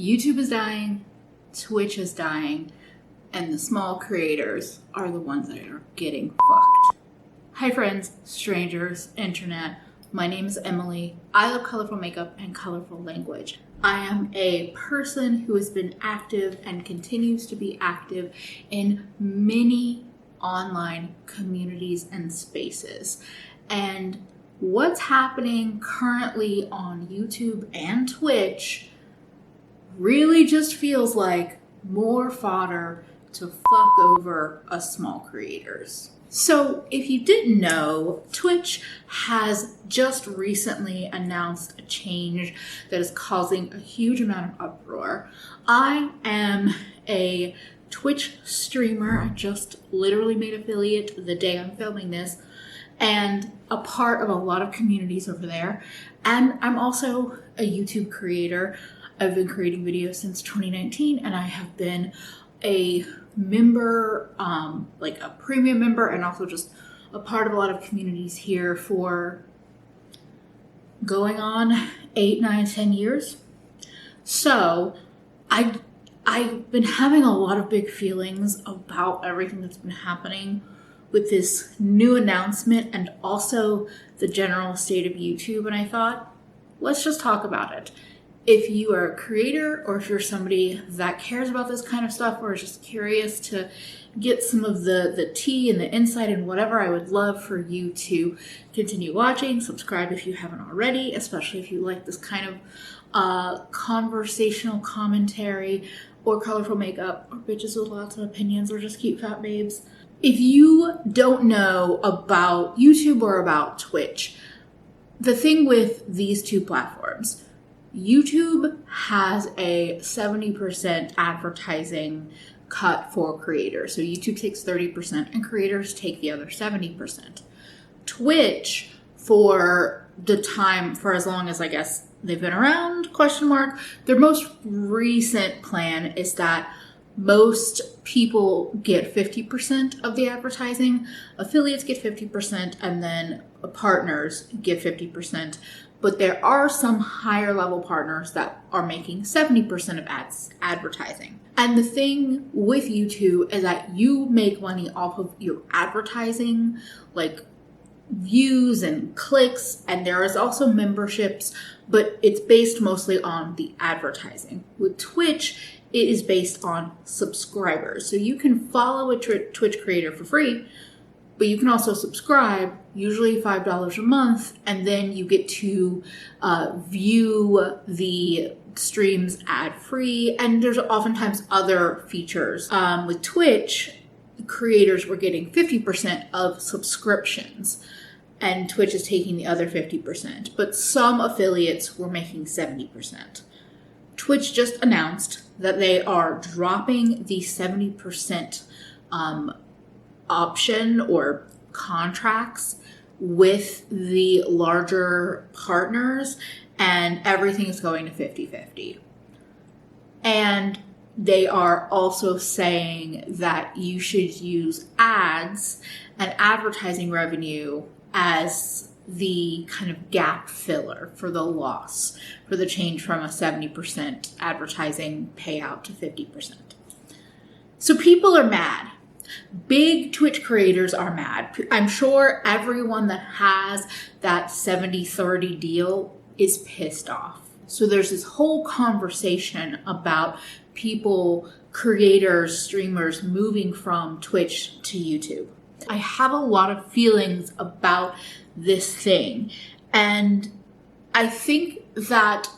YouTube is dying, Twitch is dying, and the small creators are the ones that are getting fucked. Hi friends, strangers, internet. My name is Emily. I love colorful makeup and colorful language. I am a person who has been active and continues to be active in many online communities and spaces. And what's happening currently on YouTube and Twitch really just feels like more fodder to fuck over us small creators. So if you didn't know, Twitch has just recently announced a change that is causing a huge amount of uproar. I am a Twitch streamer. I just literally made affiliate the day I'm filming this, and a part of a lot of communities over there. And I'm also a YouTube creator. I've been creating videos since 2019, and I have been a member, like a premium member, and also just a part of a lot of communities here for going on 8, 9, 10 years. So I've been having a lot of big feelings about everything that's been happening with this new announcement and also the general state of YouTube. And I thought, let's just talk about it. If you are a creator, or if you're somebody that cares about this kind of stuff, or is just curious to get some of the tea and the insight and whatever, I would love for you to continue watching. Subscribe if you haven't already, especially if you like this kind of conversational commentary, or colorful makeup, or bitches with lots of opinions, or just cute fat babes. If you don't know about YouTube or about Twitch, the thing with these two platforms, YouTube has a 70% advertising cut for creators. So YouTube takes 30% and creators take the other 70%. Twitch, for the time, for as long as I guess they've been around, their most recent plan is that most people get 50% of the advertising, affiliates get 50%, and then partners get 50%. But there are some higher level partners that are making 70% of advertising. And the thing with YouTube is that you make money off of your advertising, like views and clicks, and there is also memberships, but it's based mostly on the advertising. With Twitch, it is based on subscribers. So you can follow a Twitch creator for free, but you can also subscribe, usually $5 a month, and then you get to view the streams ad-free, and there's oftentimes other features. With Twitch, creators were getting 50% of subscriptions, and Twitch is taking the other 50%, but some affiliates were making 70%. Twitch just announced that they are dropping the 70% option or contracts with the larger partners, and everything is going to 50-50. And they are also saying that you should use ads and advertising revenue as the kind of gap filler for the loss, for the change from a 70% advertising payout to 50%. So people are mad. Big Twitch creators are mad. I'm sure everyone that has that 70-30 deal is pissed off. So there's this whole conversation about people, creators, streamers moving from Twitch to YouTube. I have a lot of feelings about this thing. And I think that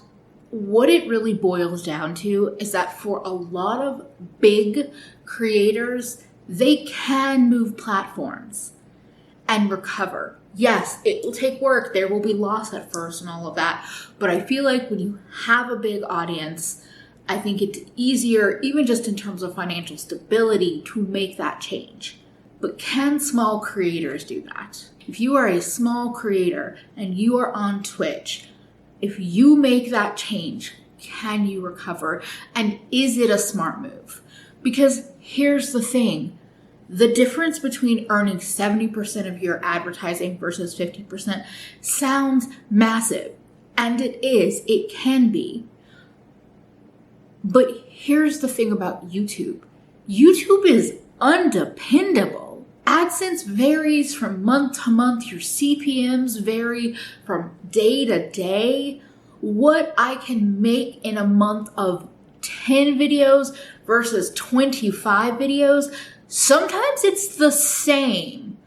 what it really boils down to is that for a lot of big creators, they can move platforms and recover. Yes, it will take work. There will be loss at first and all of that. But I feel like when you have a big audience, I think it's easier, even just in terms of financial stability, to make that change. But can small creators do that? If you are a small creator and you are on Twitch, if you make that change, can you recover? And is it a smart move? Because here's the thing. The difference between earning 70% of your advertising versus 50% sounds massive. And it is. It can be. But here's the thing about YouTube. YouTube is undependable. AdSense varies from month to month. Your CPMs vary from day to day. What I can make in a month of 10 videos versus 25 videos, sometimes it's the same.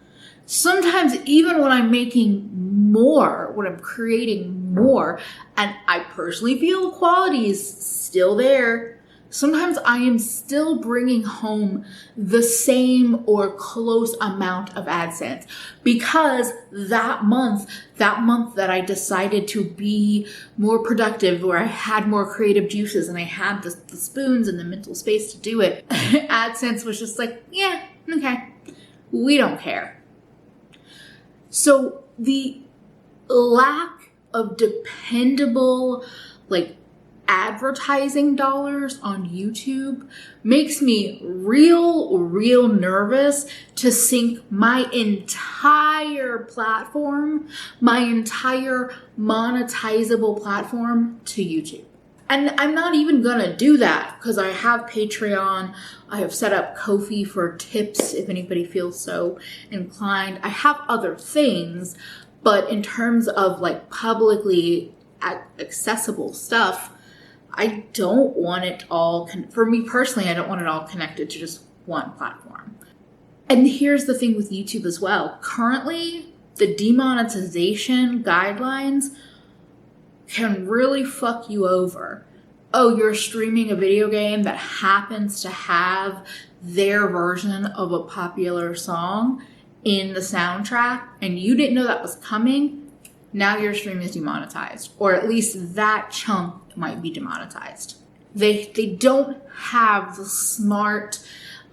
Sometimes even when I'm making more, when I'm creating more, and I personally feel the quality is still there, sometimes I am still bringing home the same or close amount of AdSense because that month that I decided to be more productive, where I had more creative juices and I had the spoons and the mental space to do it, AdSense was just like, yeah, okay, we don't care. So the lack of dependable, advertising dollars on YouTube makes me real nervous to sync my entire platform, my entire monetizable platform to YouTube. And I'm not even gonna do that because I have Patreon. I have set up Ko-fi for tips if anybody feels so inclined. I have other things, but in terms of publicly accessible stuff, I don't want it all, for me personally, I don't want it all connected to just one platform. And here's the thing with YouTube as well. Currently, the demonetization guidelines can really fuck you over. Oh, you're streaming a video game that happens to have their version of a popular song in the soundtrack, and you didn't know that was coming. Now your stream is demonetized, or at least that chunk might be demonetized. They don't have the smart,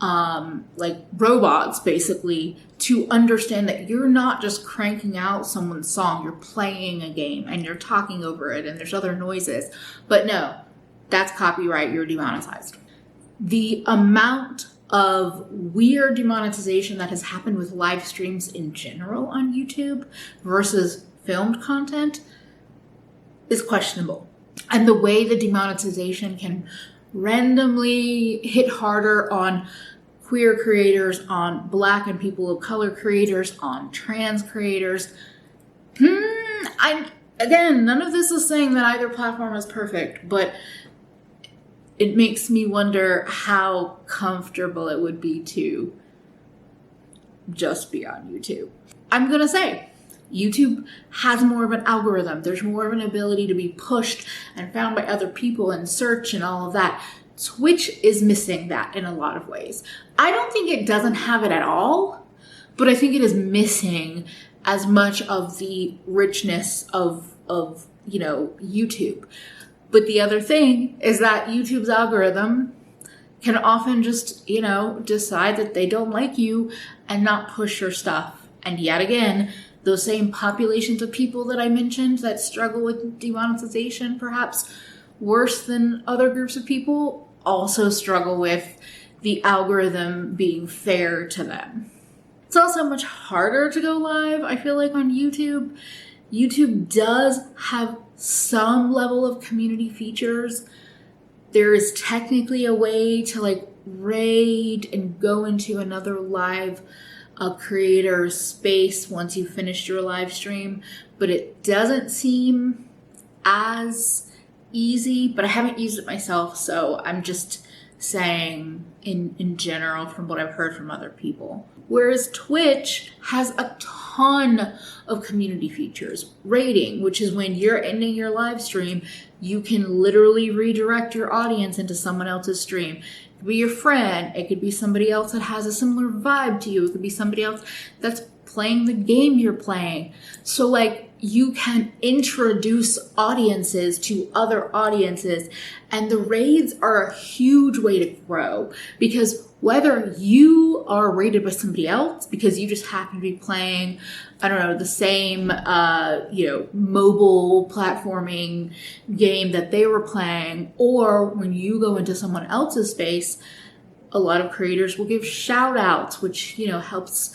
robots basically to understand that you're not just cranking out someone's song, you're playing a game and you're talking over it and there's other noises. But no, that's copyright, you're demonetized. The amount of weird demonetization that has happened with live streams in general on YouTube versus filmed content is questionable. And the way the demonetization can randomly hit harder on queer creators, on Black and people of color creators, on trans creators. Again, none of this is saying that either platform is perfect, but it makes me wonder how comfortable it would be to just be on YouTube. I'm gonna say, YouTube has more of an algorithm. There's more of an ability to be pushed and found by other people and search and all of that. Twitch is missing that in a lot of ways. I don't think it doesn't have it at all, but I think it is missing as much of the richness of YouTube. But the other thing is that YouTube's algorithm can often just, decide that they don't like you and not push your stuff. And yet again, those same populations of people that I mentioned that struggle with demonetization, perhaps worse than other groups of people, also struggle with the algorithm being fair to them. It's also much harder to go live, I feel like, on YouTube. YouTube does have some level of community features. There is technically a way to raid and go into another live creator space once you finished your live stream, but it doesn't seem as easy. But I haven't used it myself, so I'm just saying in general from what I've heard from other people. Whereas Twitch has a ton of community features. Raiding, which is when you're ending your live stream, you can literally redirect your audience into someone else's stream. It could be your friend. It could be somebody else that has a similar vibe to you. It could be somebody else that's playing the game you're playing. So you can introduce audiences to other audiences, and the raids are a huge way to grow, because whether you are raided by somebody else because you just happen to be playing, the same, mobile platforming game that they were playing, or when you go into someone else's space, a lot of creators will give shout outs, which, helps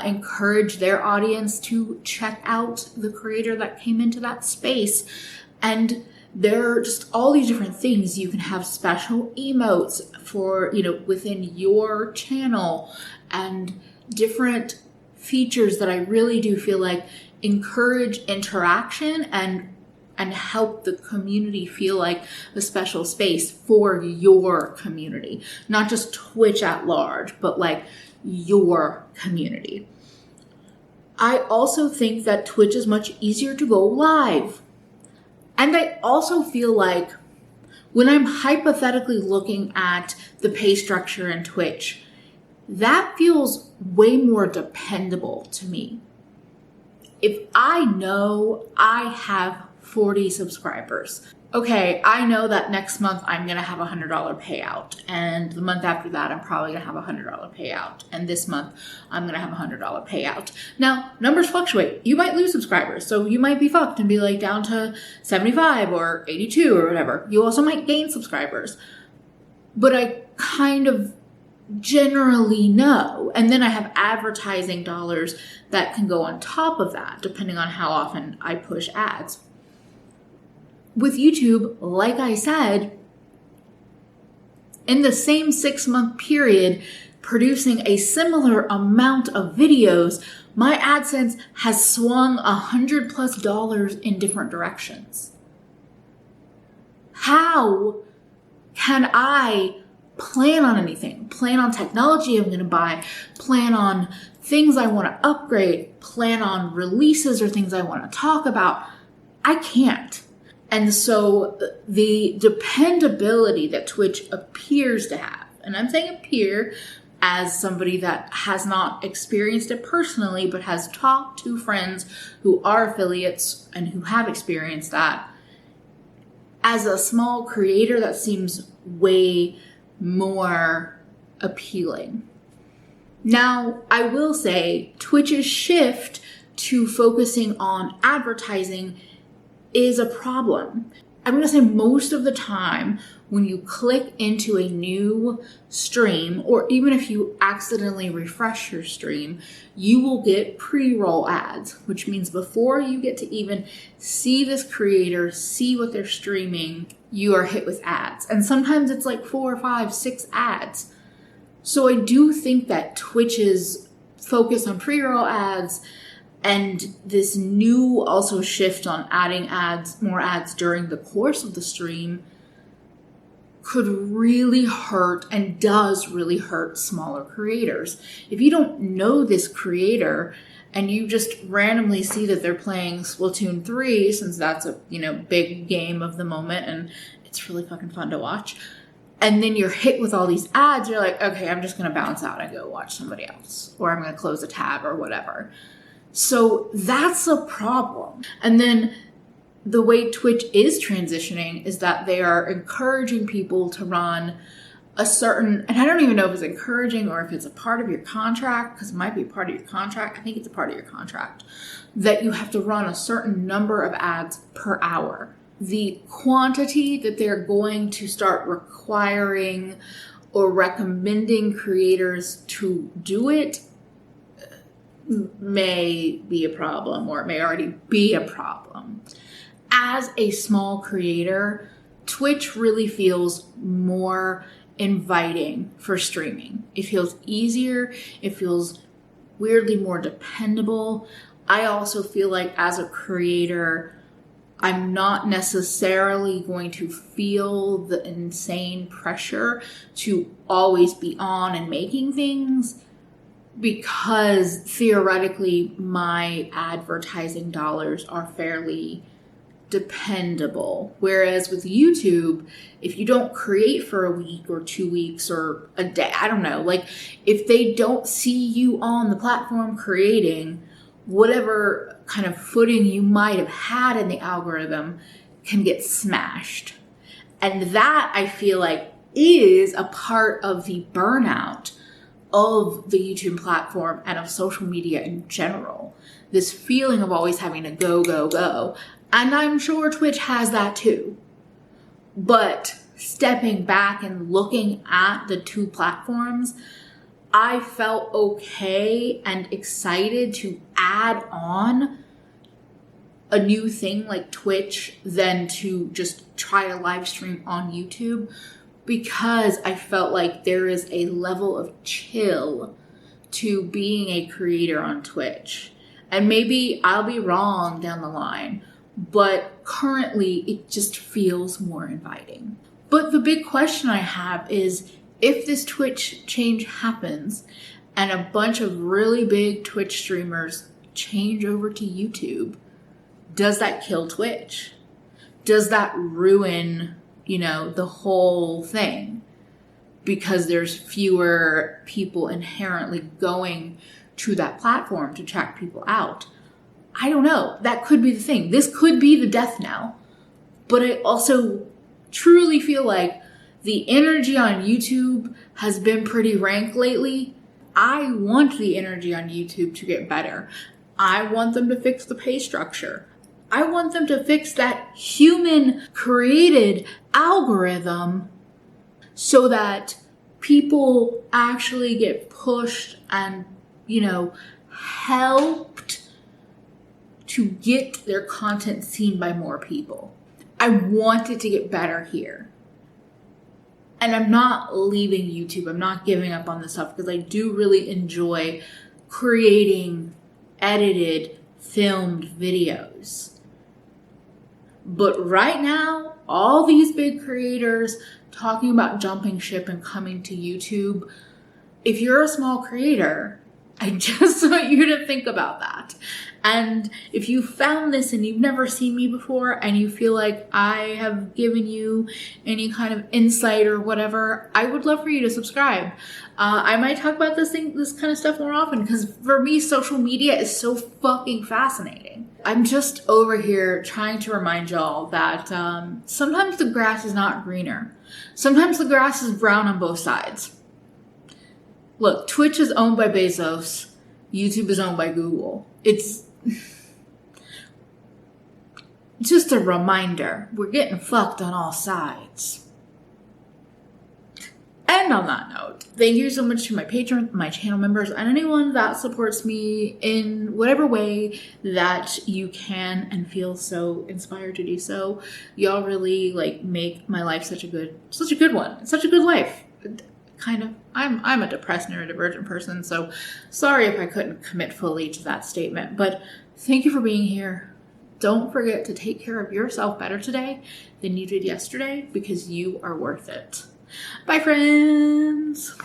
encourage their audience to check out the creator that came into that space. And there are just all these different things. You can have special emotes for, within your channel, and different features that I really do feel like encourage interaction and help the community feel like a special space for your community, not just Twitch at large, but like your community. I also think that Twitch is much easier to go live. And I also feel like when I'm hypothetically looking at the pay structure in Twitch, that feels way more dependable to me. If I know I have 40 subscribers, okay, I know that next month I'm going to have a $100 payout. And the month after that, I'm probably going to have a $100 payout. And this month, I'm going to have a $100 payout. Now, numbers fluctuate. You might lose subscribers. So you might be fucked and be like down to 75 or 82 or whatever. You also might gain subscribers. But I kind of generally know. And then I have advertising dollars that can go on top of that, depending on how often I push ads. With YouTube, like I said, in the same 6-month period, producing a similar amount of videos, my AdSense has swung $100+ in different directions. How can I plan on anything? Plan on technology I'm going to buy, plan on things I want to upgrade, plan on releases or things I want to talk about? I can't. And so the dependability that Twitch appears to have, and I'm saying appear as somebody that has not experienced it personally, but has talked to friends who are affiliates and who have experienced that, as a small creator, that seems way more appealing. Now, I will say Twitch's shift to focusing on advertising is a problem. I'm going to say most of the time when you click into a new stream, or even if you accidentally refresh your stream, you will get pre-roll ads, which means before you get to even see this creator, see what they're streaming, you are hit with ads. And sometimes it's like 4, 5, 6 ads. So I do think that Twitch's focus on pre-roll ads and this new also shift on adding ads, more ads during the course of the stream, could really hurt and does really hurt smaller creators. If you don't know this creator and you just randomly see that they're playing Splatoon 3, since that's a big game of the moment and it's really fucking fun to watch, and then you're hit with all these ads, you're like, okay, I'm just going to bounce out and go watch somebody else, or I'm going to close a tab or whatever. So that's a problem. And then the way Twitch is transitioning is that they are encouraging people to run a certain, and I don't even know if it's encouraging or if it's a part of your contract, because it might be a part of your contract. I think it's a part of your contract, that you have to run a certain number of ads per hour. The quantity that they're going to start requiring or recommending creators to do it may be a problem, or it may already be a problem. As a small creator, Twitch really feels more inviting for streaming. It feels easier. It feels weirdly more dependable. I also feel like as a creator, I'm not necessarily going to feel the insane pressure to always be on and making things, because theoretically my advertising dollars are fairly dependable. Whereas with YouTube, if you don't create for a week or 2 weeks or a day, I don't know, like if they don't see you on the platform creating, whatever kind of footing you might have had in the algorithm can get smashed. And that, I feel like, is a part of the burnout of the YouTube platform and of social media in general. This feeling of always having to go, go, go. And I'm sure Twitch has that too. But stepping back and looking at the two platforms, I felt okay and excited to add on a new thing like Twitch than to just try to live stream on YouTube, because I felt like there is a level of chill to being a creator on Twitch. And maybe I'll be wrong down the line, but currently it just feels more inviting. But the big question I have is, if this Twitch change happens and a bunch of really big Twitch streamers change over to YouTube, does that kill Twitch? Does that ruin, the whole thing? Because there's fewer people inherently going to that platform to check people out. I don't know. That could be the thing. This could be the death knell. But I also truly feel like the energy on YouTube has been pretty rank lately. I want the energy on YouTube to get better. I want them to fix the pay structure. I want them to fix that human-created algorithm so that people actually get pushed and, helped to get their content seen by more people. I want it to get better here. And I'm not leaving YouTube. I'm not giving up on this stuff because I do really enjoy creating edited, filmed videos. But right now, all these big creators talking about jumping ship and coming to YouTube, if you're a small creator, I just want you to think about that. And if you found this and you've never seen me before and you feel like I have given you any kind of insight or whatever, I would love for you to subscribe. I might talk about this kind of stuff more often, because for me, social media is so fucking fascinating. I'm just over here trying to remind y'all that sometimes the grass is not greener. Sometimes the grass is brown on both sides. Look, Twitch is owned by Bezos. YouTube is owned by Google. It's just a reminder. We're getting fucked on all sides. And on that note, thank you so much to my patrons, my channel members, and anyone that supports me in whatever way that you can and feel so inspired to do so. Y'all really make my life such a good one. It's such a good life. Kind of. I'm a depressed neurodivergent person, so sorry if I couldn't commit fully to that statement, but thank you for being here. Don't forget to take care of yourself better today than you did yesterday, because you are worth it. Bye, friends.